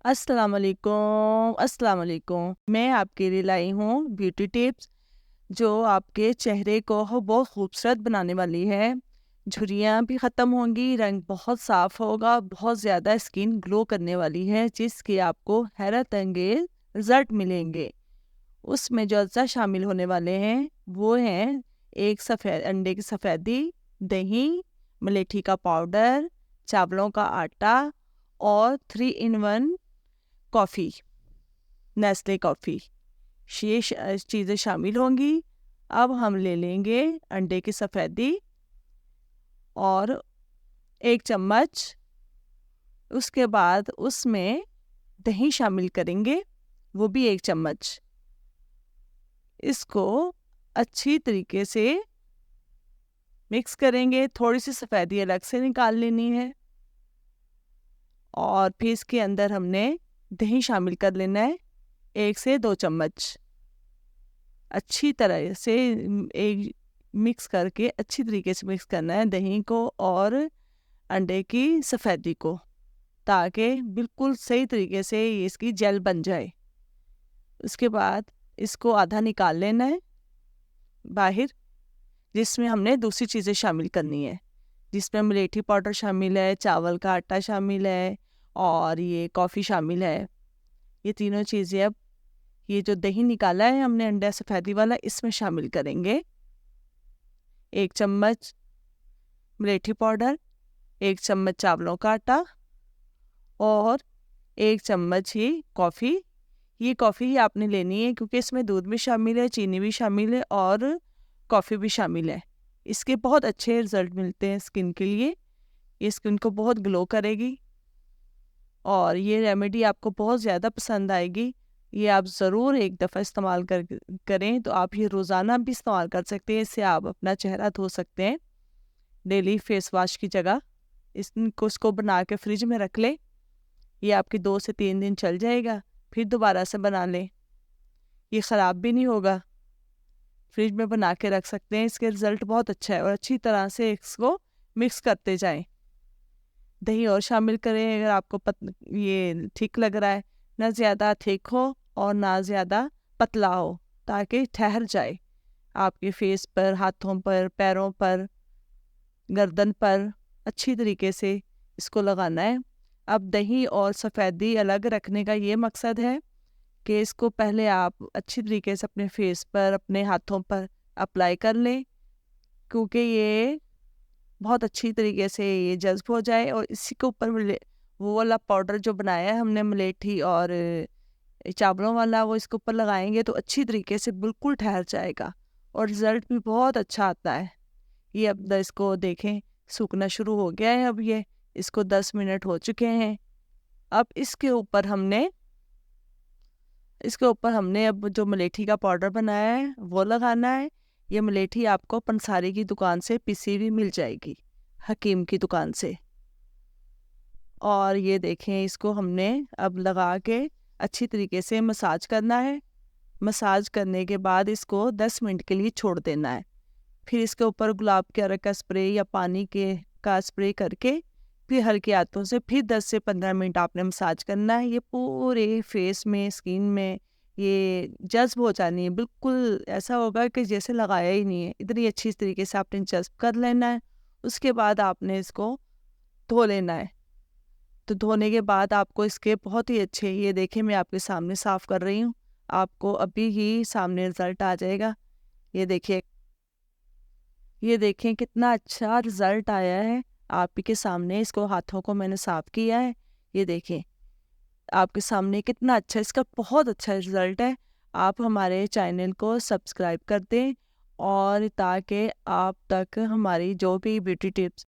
अस्सलाम वालेकुम। मैं आपके लिए लाई हूँ ब्यूटी टिप्स जो आपके चेहरे को बहुत खूबसूरत बनाने वाली है। झुर्रियाँ भी ख़त्म होंगी, रंग बहुत साफ़ होगा, बहुत ज़्यादा स्किन ग्लो करने वाली है जिसके आपको हैरत अंगेज रिज़ल्ट मिलेंगे। उसमें जो अज्जा शामिल होने वाले हैं वो हैं एक सफ़ेद अंडे की सफ़ेदी, दही, मलेठी का पाउडर, चावलों का आटा और 3 in 1 कॉफ़ी, नेस्ले कॉफ़ी। ये चीज़ें शामिल होंगी। अब हम ले लेंगे अंडे की सफ़ेदी और 1 चम्मच, उसके बाद उसमें दही शामिल करेंगे, वो भी 1 चम्मच। इसको अच्छी तरीके से मिक्स करेंगे। थोड़ी सी सफ़ेदी अलग से निकाल लेनी है और फिर इसके अंदर हमने दही शामिल कर लेना है 1 से 2 चम्मच। अच्छी तरह से एक मिक्स करके अच्छी तरीके से मिक्स करना है दही को और अंडे की सफ़ेदी को, ताकि बिल्कुल सही तरीके से ये इसकी जेल बन जाए। उसके बाद इसको आधा निकाल लेना है बाहर, जिसमें हमने दूसरी चीज़ें शामिल करनी है, जिसमें मलेठी पाउडर शामिल है, चावल का आटा शामिल है और ये कॉफ़ी शामिल है। ये तीनों चीज़ें अब ये जो दही निकाला है हमने अंडा सफ़ेदी वाला, इसमें शामिल करेंगे। 1 चम्मच मलेठी पाउडर, 1 चम्मच चावलों का आटा और 1 चम्मच ही कॉफ़ी। ये कॉफ़ी ही आपने लेनी है क्योंकि इसमें दूध भी शामिल है, चीनी भी शामिल है और कॉफ़ी भी शामिल है। इसके बहुत अच्छे रिज़ल्ट मिलते हैं स्किन के लिए। ये स्किन को बहुत ग्लो करेगी और ये रेमेडी आपको बहुत ज़्यादा पसंद आएगी। ये आप ज़रूर एक दफ़ा इस्तेमाल करें तो आप ये रोज़ाना भी इस्तेमाल कर सकते हैं। इससे आप अपना चेहरा धो सकते हैं डेली फेस वॉश की जगह। इसको बना के फ्रिज में रख लें, ये आपके 2 से 3 दिन चल जाएगा, फिर दोबारा से बना लें, ये ख़राब भी नहीं होगा। फ्रिज में बना के रख सकते हैं, इसके रिज़ल्ट बहुत अच्छा है। और अच्छी तरह से इसको मिक्स करते जाएं। दही और शामिल करें अगर आपको ये ठीक लग रहा है, ना ज़्यादा थिक हो और ना ज़्यादा पतला हो, ताकि ठहर जाए आपके फेस पर, हाथों पर, पैरों पर, गर्दन पर। अच्छी तरीके से इसको लगाना है। अब दही और सफ़ेदी अलग रखने का ये मकसद है कि इसको पहले आप अच्छी तरीके से अपने फेस पर, अपने हाथों पर अप्लाई कर लें, क्योंकि ये बहुत अच्छी तरीके से ये जज़्ब हो जाए। और इसी के ऊपर वो वाला पाउडर जो बनाया है हमने मलेठी और चावलों वाला, वो इसके ऊपर लगाएंगे तो अच्छी तरीके से बिल्कुल ठहर जाएगा और रिज़ल्ट भी बहुत अच्छा आता है। ये अब इसको देखें सूखना शुरू हो गया है। अब ये इसको 10 मिनट हो चुके हैं। अब इसके ऊपर हमने अब जो मलेठी का पाउडर बनाया है वो लगाना है। ये मलेठी आपको पंसारी की दुकान से पिसी हुई मिल जाएगी, हकीम की दुकान से। और ये देखें, इसको हमने अब लगा के अच्छी तरीके से मसाज करना है। मसाज करने के बाद इसको 10 मिनट के लिए छोड़ देना है। फिर इसके ऊपर गुलाब के अरक का स्प्रे या पानी के का स्प्रे करके फिर हल्के हाथों से फिर 10 से 15 मिनट आपने मसाज करना है। ये पूरे फेस में, स्किन में ये जज्ब हो जानी है, बिल्कुल ऐसा होगा कि जैसे लगाया ही नहीं है। इतनी अच्छी तरीके से आपने जज्ब कर लेना है। उसके बाद आपने इसको धो लेना है। तो धोने के बाद आपको इसके बहुत ही अच्छे, ये देखें मैं आपके सामने साफ़ कर रही हूँ, आपको अभी ही सामने रिज़ल्ट आ जाएगा। ये देखिए, ये देखें कितना अच्छा रिज़ल्ट आया है आप ही के सामने। इसको हाथों को मैंने साफ़ किया है, ये देखें आपके सामने कितना अच्छा, इसका बहुत अच्छा रिज़ल्ट है। आप हमारे चैनल को सब्सक्राइब कर दें और ताकि आप तक हमारी जो भी ब्यूटी टिप्स